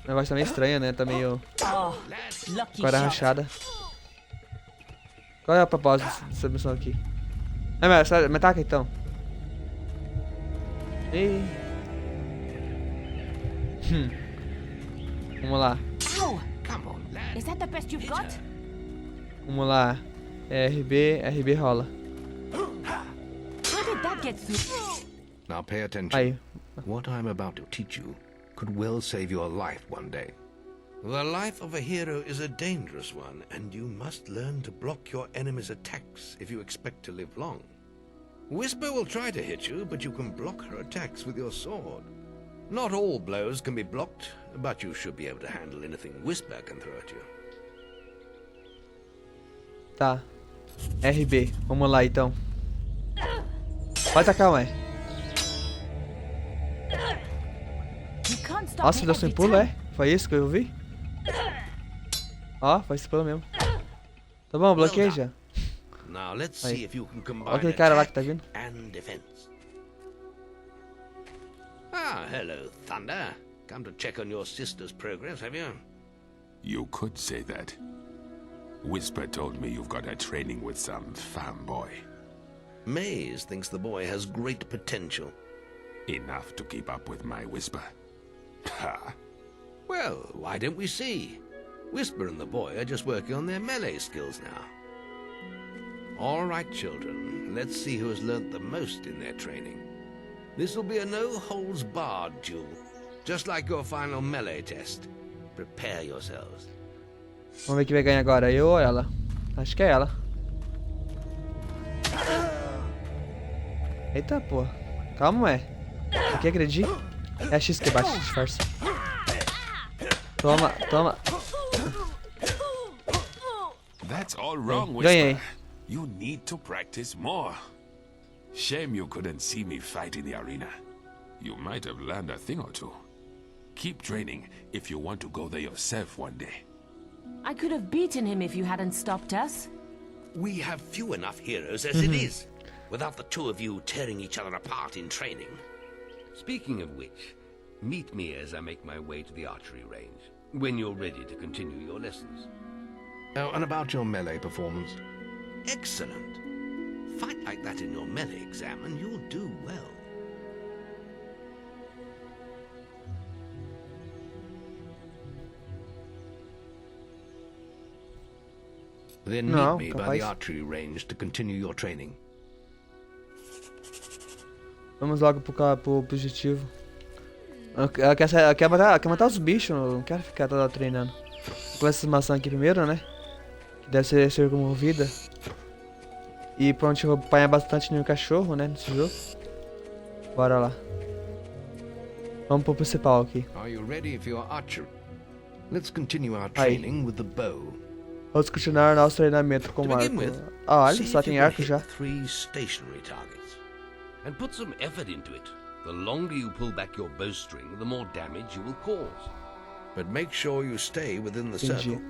O negócio tá meio estranho, né? Tá meio... Oh, lucky Com a shot. rachada. Qual é o propósito dessa missão aqui? Mas ataca então. Ih. Vamos lá. Ow! Is that the best you've got? Vamos lá. RB rola. How did that get through? Now pay attention. Aí. What I'm about to teach you could well save your life one day. The life of a hero is a dangerous one, and you must learn to block your enemy's attacks if you expect to live long. Whisper will try to hit you, but you can block her attacks with your sword. Not all blows can be blocked, but you should be able to handle anything Whisper can throw at you. Tá. RB. Vamos lá então. Pode atacar, ué. You can't stop Nossa, me deu sem every pulo, time. é? Foi isso que eu vi? Ó, foi esse pulo mesmo. Tá bom, bloqueei já. Now let's see if you can combine Olha aquele cara lá que tá attack vindo. and defense. Ah, hello, Thunder. Come to check on your sister's progress, have you? You could say that. Whisper told me you've got her training with some fanboy. Maze thinks the boy has great potential. Enough to keep up with my Whisper. Ha! Well, why don't we see? Whisper and the boy are just working on their melee skills now. All right, children, let's see who has learnt the most in their training. This will be a no-holds-barred duel, just like your final melee test. Prepare yourselves. Vamos ver quem vai ganhar agora, eu ou ela? Acho que é ela. Eita, pô. Calma, é. Aqui acredito. É a X que bate, disfarça. Toma, toma. That's all wrong, Ganhei. Whisper. You need to practice more. Shame you couldn't see me fight in the arena. You might have learned a thing or two. Keep training if you want to go there yourself one day. I could have beaten him if you hadn't stopped us. We have few enough heroes as it is, without the two of you tearing each other apart in training. Speaking of which, meet me as I make my way to the archery range, when you're ready to continue your lessons. Oh, and about your melee performance? Excellent. Fight like that in your melee exam and you'll do well. Then meet me by the archery range to continue your training. Vamos logo pro objetivo. Ela quer matar os bichos, não quero ficar toda hora treinando. Vou comer essas maçãs aqui primeiro, né? Que deve ser comovida. E pronto, eu vou apanhar bastante no cachorro, né? Nesse jogo. Bora lá. Vamos pro principal aqui. Are you ready for your archery? Let's continue our training with the bow. Vamos continuar nosso treinamento com arco. Ah, olha, só tem arco já. 3 stationary targets. And put some effort into it. The longer you pull back your bowstring, the more damage you will cause. But make sure you stay within the circle.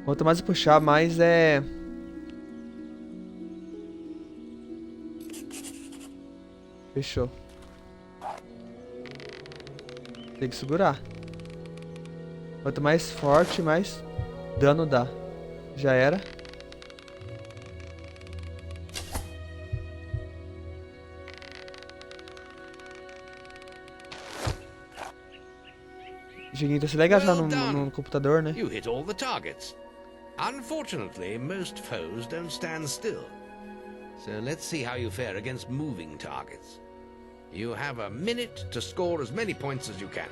Quanto mais eu puxar, mais é... Fechou. Tem que segurar. Quanto mais forte, mais dano dá. Já era. Joguinho tá se legal já no computador, né? You hit all the targets. Unfortunately, most foes don't stand still. So let's see how you fare against moving targets. You have a minute to score as many points as you can.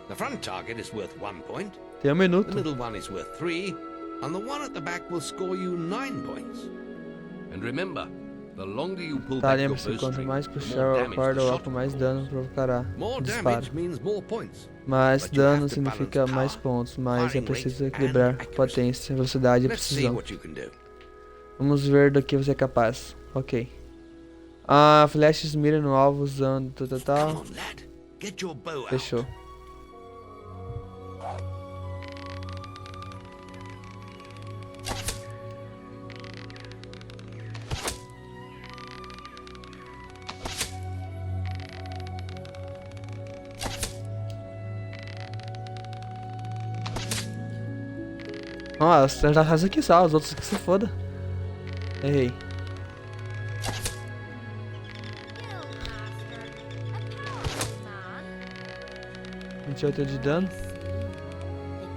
The front target is worth 1 point. Tem minuto. The middle one is worth 3, and the one at the back will score you 9 points. And remember, the longer you pull back your lembre-se, quanto bowstring, mais the puxar more a damage corda the ou shot arco, will mais cause. dano provocará More o disparo. damage means more points. Mais But you have dano to significa balance mais power, pontos, mas é firing preciso rate, equilibrar and accuracy. potência, velocidade e Let's see precisão. what you can do. Vamos ver do que você é capaz. Ok. Ah, flashes mira no alvo usando tal. Come on, lad. Get your bow out. Fechou. Ah, você já faz aqui só, os outros que se foda. Errei. You, Master. A powerful man. 28 de dano. The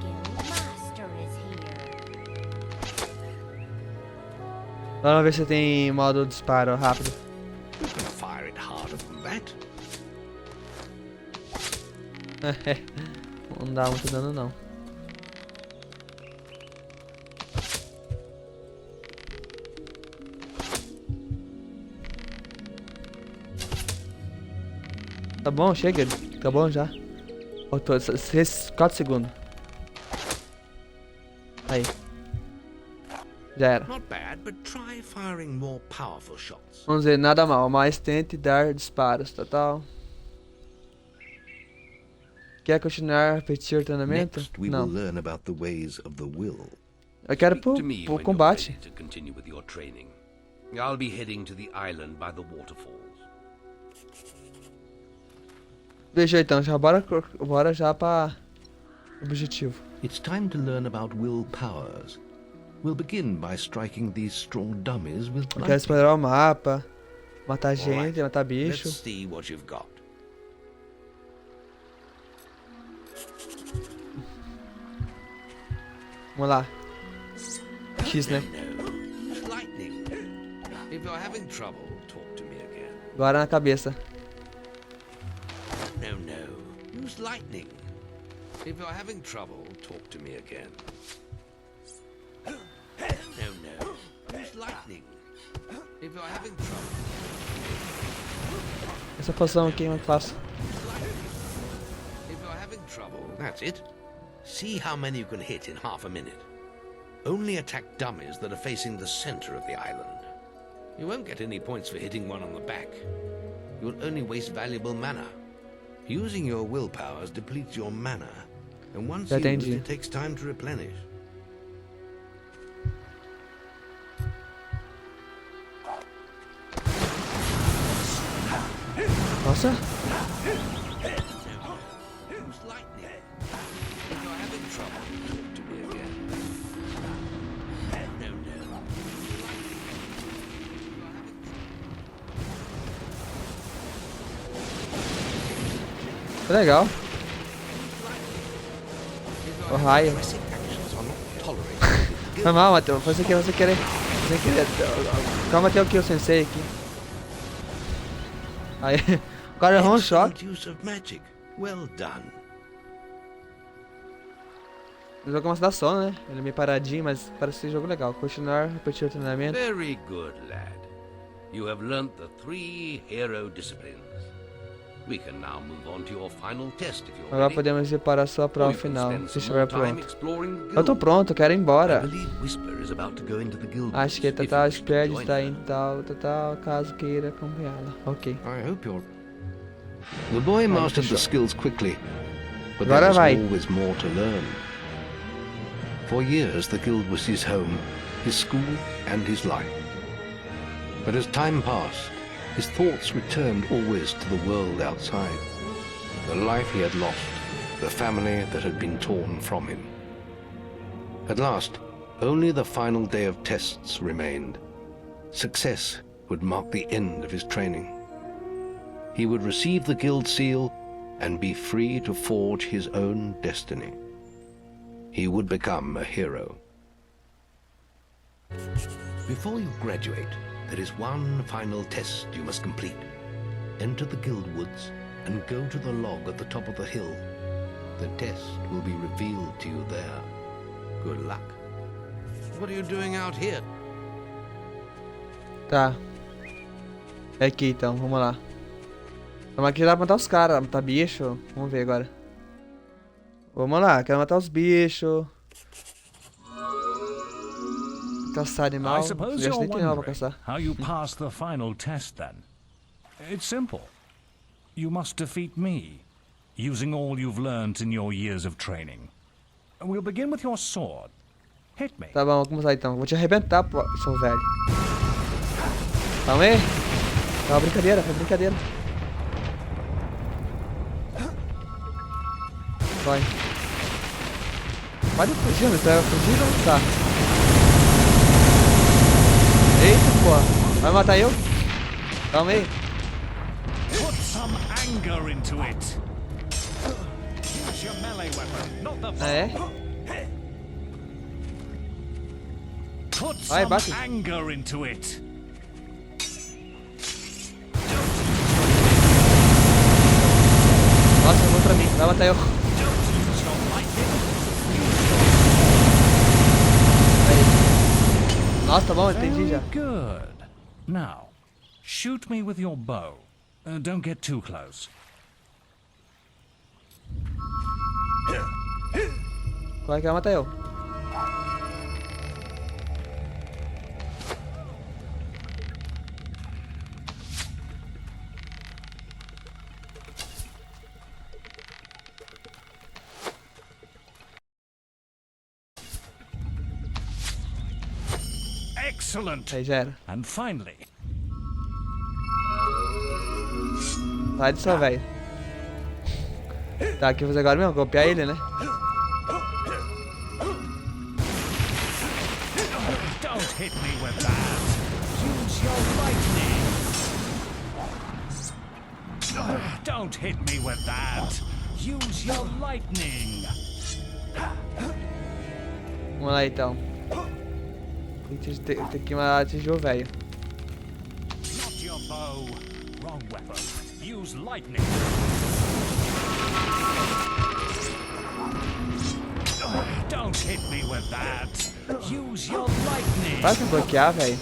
Guild Master is here. Vamos ver se tem modo disparo rápido. You can fire it harder than that. Não dá muito dano não. Tá bom, chega. Tá bom já. Faltou 4 segundos. Aí. Já era. Not bad, but try firing more powerful shots. Vamos ver, nada mal, mas tente dar disparos, total. Quer continuar a repetir o treinamento? Next, we Não. will learn about the ways of the will. Eu quero Speak to me pro when combate. you're ready to continue with your training. I'll be heading to the island by the waterfalls. Deixa então, bora já pra objetivo. It's time to learn about will powers. We'll begin by striking these strong dummies with Eu quero lightning. explorar o mapa, matar All right, gente, matar bicho. Let's see what you've got. Vamos lá. X, né? No, lightning. If you're having trouble, talk to me again. Agora na cabeça. No. Use lightning. If you're having trouble, talk to me again. No. Use lightning. If you're having trouble. Essa poção aqui eu faço. If you're having trouble, that's it. See how many you can hit in half a minute. Only attack dummies that are facing the center of the island. You won't get any points for hitting one on the back. You'll only waste valuable mana. Using your willpowers depletes your mana, and once used, it takes time to replenish. Nossa. Use lightning. If you're having trouble, talk to me again. No. Legal. O raio. Foi mal, Matheus. Foi sem querer, sem querer. Sem querer. Calma até o Kill Sensei aqui. Aí. O cara errou um choque. Well done. O jogo começa a dar sono, né? Ele é meio paradinho, mas parece ser jogo legal. Continuar, repetir o treinamento. Very good, lad. You have learnt the 3 hero disciplines. We can now move on to your final test if you're Agora ready. podemos ir para a sua prova final, se estiver Time pronto. exploring the Eu tô guild. pronto, eu quero ir embora. I believe Whisper is about to go into the guild. Acho que if you Tatal wish to Sped join está her. em tal, caso queira acompanhá-la. Ok. I hope you're... The boy mastered the skills quickly, but Agora there was vai. always more to learn. For years, the guild was his home, his school, and his life. But as time passed, his thoughts returned always to the world outside. The life he had lost, the family that had been torn from him. At last, only the final day of tests remained. Success would mark the end of his training. He would receive the guild seal and be free to forge his own destiny. He would become a hero. Before you graduate, there is one final test you must complete. Enter the guild woods and go to the log at the top of the hill. The test will be revealed to you there. Good luck. What are you doing out here? Tá. É aqui então, vamos lá. Vamos aqui lá pra matar os caras, matar bicho. Vamos ver agora. Vamos lá, quero matar os bichos. Caçar animal. I suppose Já you're nem tem animal pra wondering caçar. how you pass the final test then. It's simple. You must defeat me, using all you've learned in your years of training. We'll begin with your sword. Hit me. Tá bom, vamos começar então. Vou te arrebentar, seu velho. Calma aí. É uma brincadeira, é uma brincadeira. Vai. Pode fugir, mas tá fugindo ou não tá? Eita, porra. Vai matar eu? Calma aí. Put some anger into it. Use your melee weapon, not the bow. É? Put Vai, some bate. anger into it. Nossa, vou pra mim. Vai matar eu. Aí. Nossa, tá bom, entendi já. Good. Now, shoot me with your bow. Don't get too close. Qual é que vai matar eu? Excellent. Aí já era. And finally. Sai disso, velho. Tá, o que fazer agora mesmo? Copiar ele, né? Don't hit me with that. Use your lightning. Don't hit me with that. Use your lightning. Vamos lá então. Tem que atingir o velho. Not your bow. Wrong weapon. Use lightning. Don't hit me with that. Use your lightning. Vai se bloquear, velho.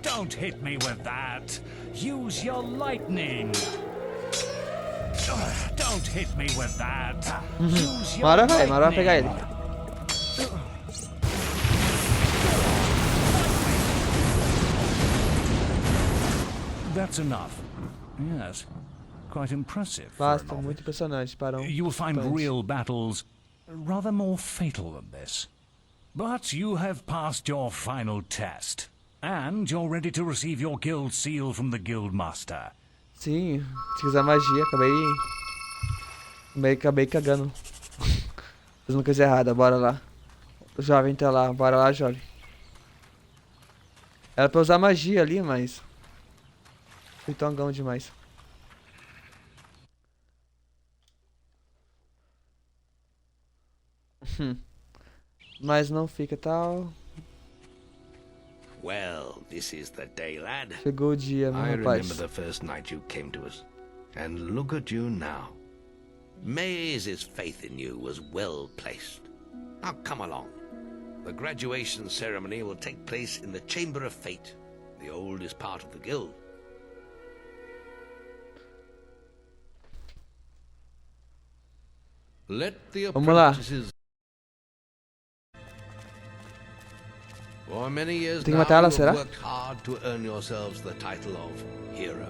Don't hit me with that. Use your lightning. Don't hit me with that. Use your Uma hora vai pegar ele. That's enough. Yes. Quite impressive. Basta, muito impressionante para You will find real battles rather more fatal than this. But you have passed your final test. And you're ready to receive your guild seal from the guild master. Sim, se usar magia, acabei cagando. Fazendo coisa errada, bora lá. O jovem tá lá, bora lá, jovem. Era pra usar magia ali, mas... Fui tongão demais. Mas não fica tal. Well, this is the day, lad. Chegou o dia, meu I rapaz. remember the first night you came to us. And look at you now. Maze's faith in you was well placed. Now come along. The graduation ceremony will take place in the Chamber of Fate, the oldest part of the guild. Let the Vamos lá. apprentices... For many years Tem que now, matar ela, you será? have worked hard to earn yourselves the title of hero.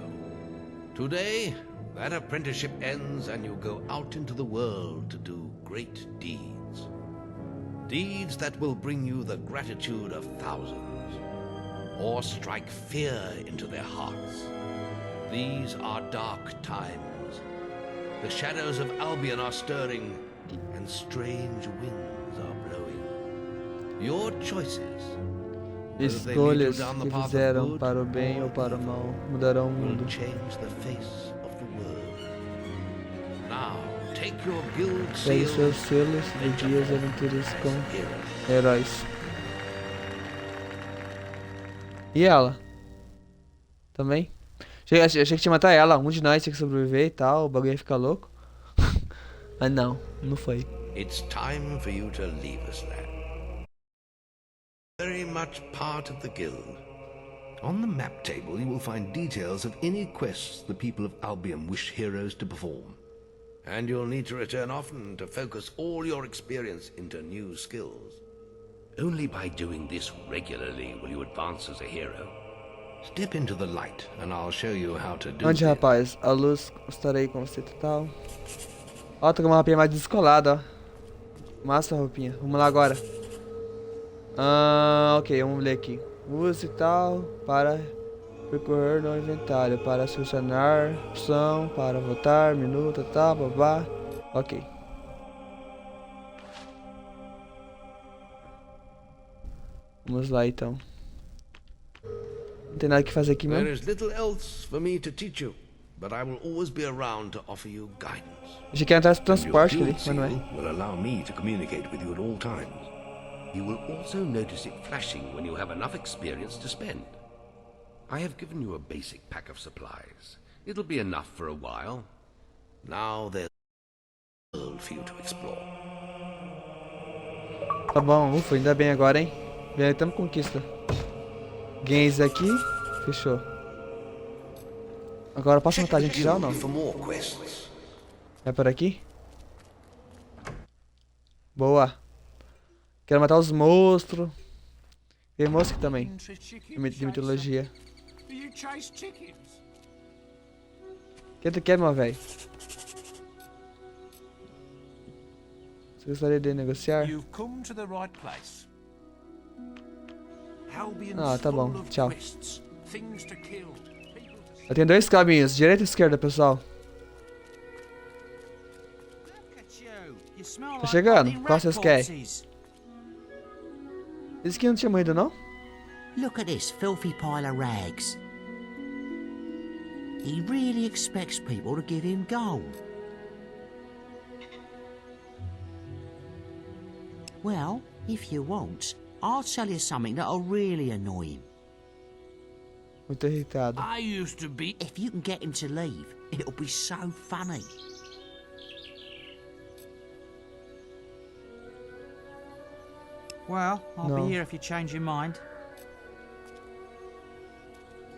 Today, that apprenticeship ends and you go out into the world to do great deeds. Deeds that will bring you the gratitude of thousands, or strike fear into their hearts. These are dark times. The shadows of Albion are stirring, and strange winds are blowing. Your choices. Escolhas que fizeram para o bem ou para o mal mudarão o mundo. Pegue seus selos de dias e aventuras com heróis. E ela? Também? Achei que tinha que matar ela, um de nós tinha que sobreviver e tal, o bagulho ia ficar louco. Mas não foi. It's time for you to leave us, lad. Very much part of the guild. On the map table you will find details of any quests the people of Albion wish heroes to perform. And you'll need to return often to focus all your experience into new skills. Only by doing this regularly will you advance as a hero. Step into the light and I'll show you how to do it. Onde, rapaz? A luz, estarei com você total. Ó, tô com uma roupinha mais descolada, ó. Massa a roupinha. Vamos lá agora. Ok, vamos ler aqui. Use tal para percorrer no inventário, para selecionar opção, para votar, minuto, tal, babá. Ok. Vamos lá então. Não tem nada que fazer aqui mesmo. There is little else for me to teach you, but I will always be around to offer you guidance. Achei que ia entrar esse transporte ali, mas não é. Will allow me to communicate with you at all times. You will also notice it flashing when you have enough experience to spend. I have given you a basic pack of supplies. It'll be enough for a while. Now there's a world for you to explore. Tá bom, ufa, ainda bem agora, hein? Tamo conquista. Games aqui, fechou. Agora posso matar a gente já ou não? É por aqui? Boa. Quero matar os monstros. Tem monstro aqui também. De mitologia. O que tu quer, meu velho? Você gostaria de negociar? Ah, tá bom. Tchau. Eu tenho 2 caminhos, direita e esquerda, pessoal. Tá chegando? Qual vocês querem? Esse aqui não tinha morrido, não? Look at this filthy pile of rags. He really expects people to give him gold. Well, if you want, I'll tell you something that'll really annoy him. Muito irritado. I used to be... If you can get him to leave, it'll be so funny. Well, I'll No. be here if you change your mind.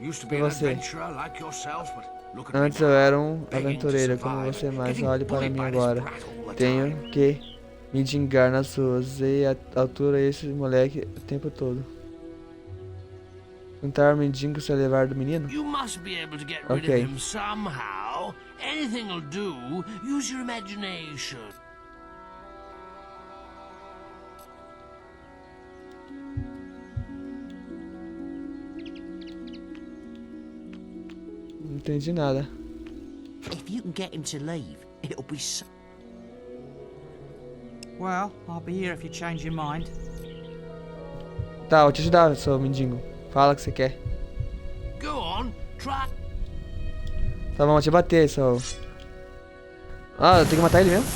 Used to be E an você? adventurer like yourself, but look at Antes me eu now. era aventureiro como você, mas olhe para mim agora. Tenho que me vingar nas ruas e a altura esse moleque o tempo todo. Tentar o mendigo se levar do menino? You must be able to get rid Okay. of him somehow. Anything'll do. Use your imagination. Não entendi nada. If you can get him to leave, it'll be so... Well, I'll be here if you change your mind. Tá, vou te ajudar, seu mendigo. Fala o que você quer. Go on, try. Tá bom, vou te bater, seu... Ah, eu tenho que matar ele mesmo?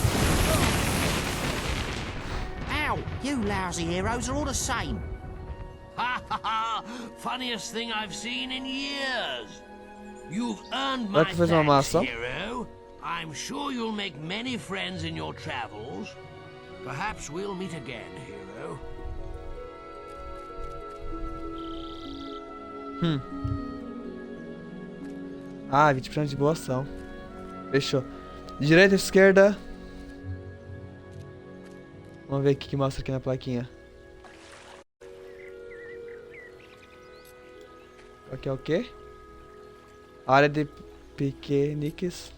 Ow! You lousy heroes are all the same. Ha ha ha! Funniest thing I've seen in years. You've earned Vai my que fez uma thanks, massa. hero. I'm sure you'll make many friends in your travels. Perhaps we'll meet again, hero. Ah, 20% de boa ação. Fechou. Direita e esquerda. Vamos ver o que mostra aqui na plaquinha. Aqui é o quê? Área de piqueniques.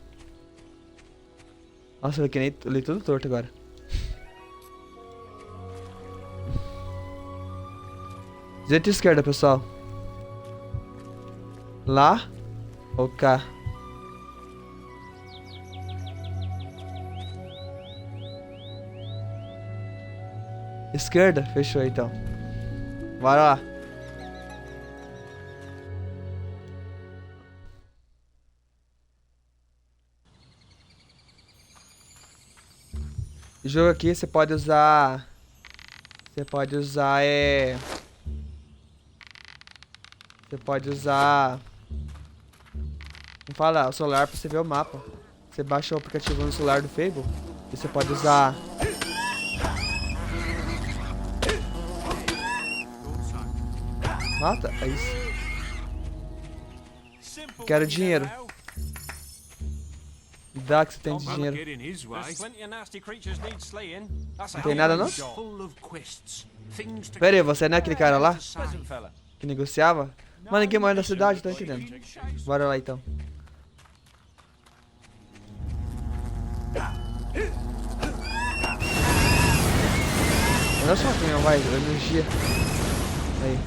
Nossa, eu li tudo torto agora. Direita e esquerda, pessoal. Lá ou cá? Esquerda? Fechou então. Bora lá. O jogo aqui você pode usar... Você pode usar Vamos falar, o celular pra você ver o mapa. Você baixa o aplicativo no celular do Fable e você pode usar... Mata? É isso. Quero dinheiro. Dá que você tem de dinheiro. Não tem nada não? Pera aí, você não é aquele cara lá? Que negociava? Mano, ninguém morre da cidade, tô entendendo. Bora lá então. Olha só caminhão, vai, energia. Aí.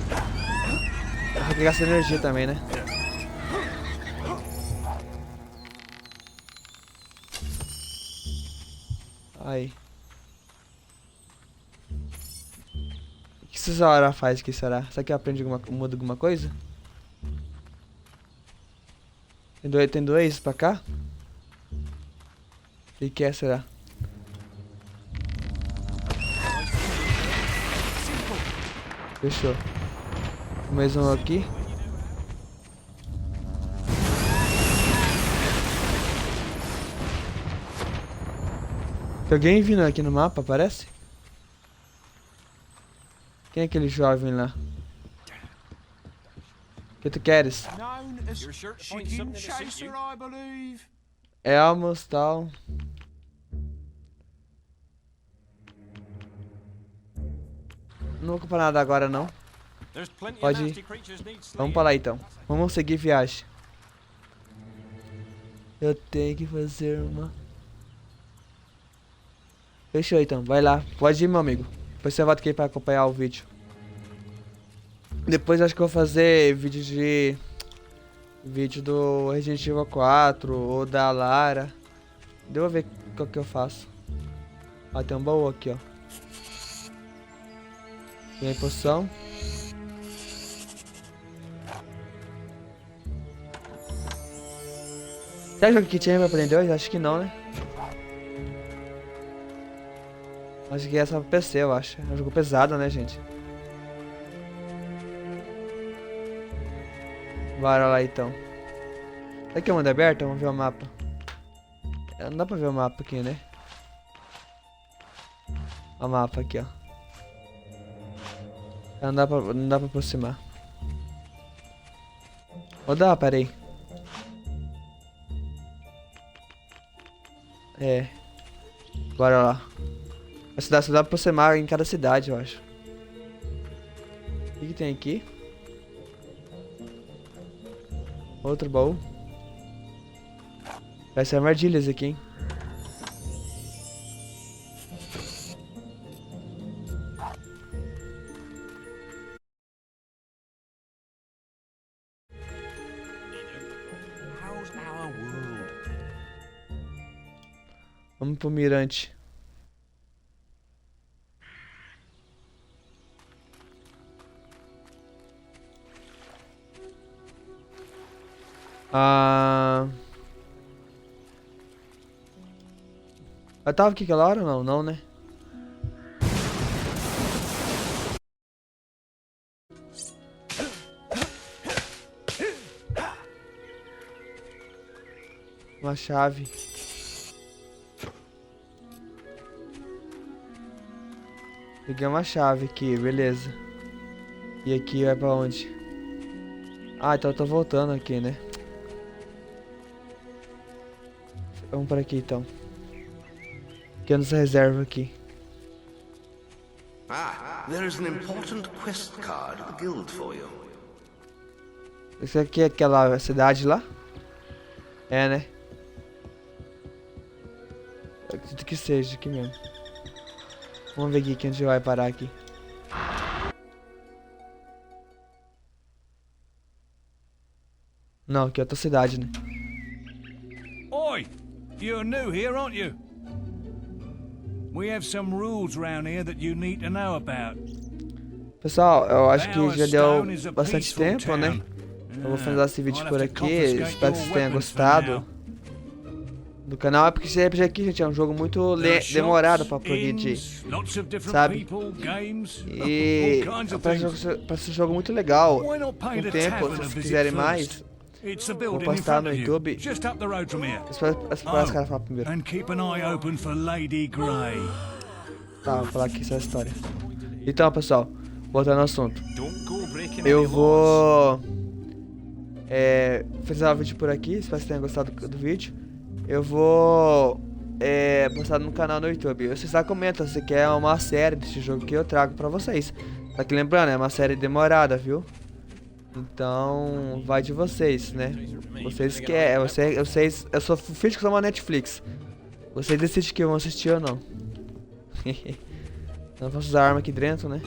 Vai gastar energia também, né? Aí. O que essa hora faz aqui, será? Será que aprende muda alguma coisa? Tem dois pra cá? E que é, será? Fechou. Mais um aqui. Tem alguém vindo aqui no mapa, parece? Quem é aquele jovem lá? O que tu queres? Elmos, tal. Não vou comprar nada agora não. Pode ir. Vamos pra lá então. Vamos seguir viagem. Eu tenho que fazer uma... Fechou então, vai lá. Pode ir, meu amigo. Depois você volta aqui pra acompanhar o vídeo. Depois acho que eu vou fazer vídeo do Resident Evil 4 ou da Lara. Deixa eu ver qual que eu faço. Ó, tem um baú aqui, ó. Tem poção. Será que o Kit vai aprender hoje? Acho que não, né? Acho que é só pra PC, eu acho. É um jogo pesado, né, gente? Bora lá, então. Será que é mundo aberto? Vamos ver o mapa. Não dá pra ver o mapa aqui, né? O mapa aqui, ó. Não dá pra aproximar. Ou dá, peraí. É. Bora lá. Só dá pra aproximar em cada cidade, eu acho. O que tem aqui? Outro baú. Vai ser armadilhas aqui, hein? Vamos pro mirante. Eu tava aqui aquela hora ou não? Não, né? Uma chave. Peguei uma chave aqui, beleza. E aqui vai pra onde? Ah, então eu tô voltando aqui, né? Vamos para aqui então. Que é nossa reserva aqui. Ah, there is an important quest card at the guild for you. Isso aqui é aquela cidade lá? É, né? Eu acredito que seja aqui mesmo. Vamos ver aqui que a gente vai parar aqui. Não, aqui é outra cidade, né? Oi! You're new here, aren't you? We have some rules around here that you need to know about. Pessoal, eu acho que já deu bastante tempo, né? Eu vou finalizar esse vídeo por aqui. Espero que vocês tenham gostado do canal. É porque esse RPG aqui, gente, é um jogo muito demorado pra progredir, sabe? E parece um jogo muito legal. Com o tempo, se vocês quiserem mais, vou postar no YouTube. Espero os caras falar primeiro. Tá, vou falar aqui essa história. Então, pessoal, voltando ao assunto. Eu vou finalizar o vídeo por aqui. Espero que vocês tenham gostado do vídeo. Eu vou postar no canal no YouTube. Vocês já comentam se quer uma série desse jogo que eu trago pra vocês. Só que lembrando, é uma série demorada, viu? Então, vai de vocês, né? Vocês querem, vocês, eu sou finge que sou uma Netflix. Vocês decidem que vão assistir ou não. Não posso usar arma aqui dentro, né?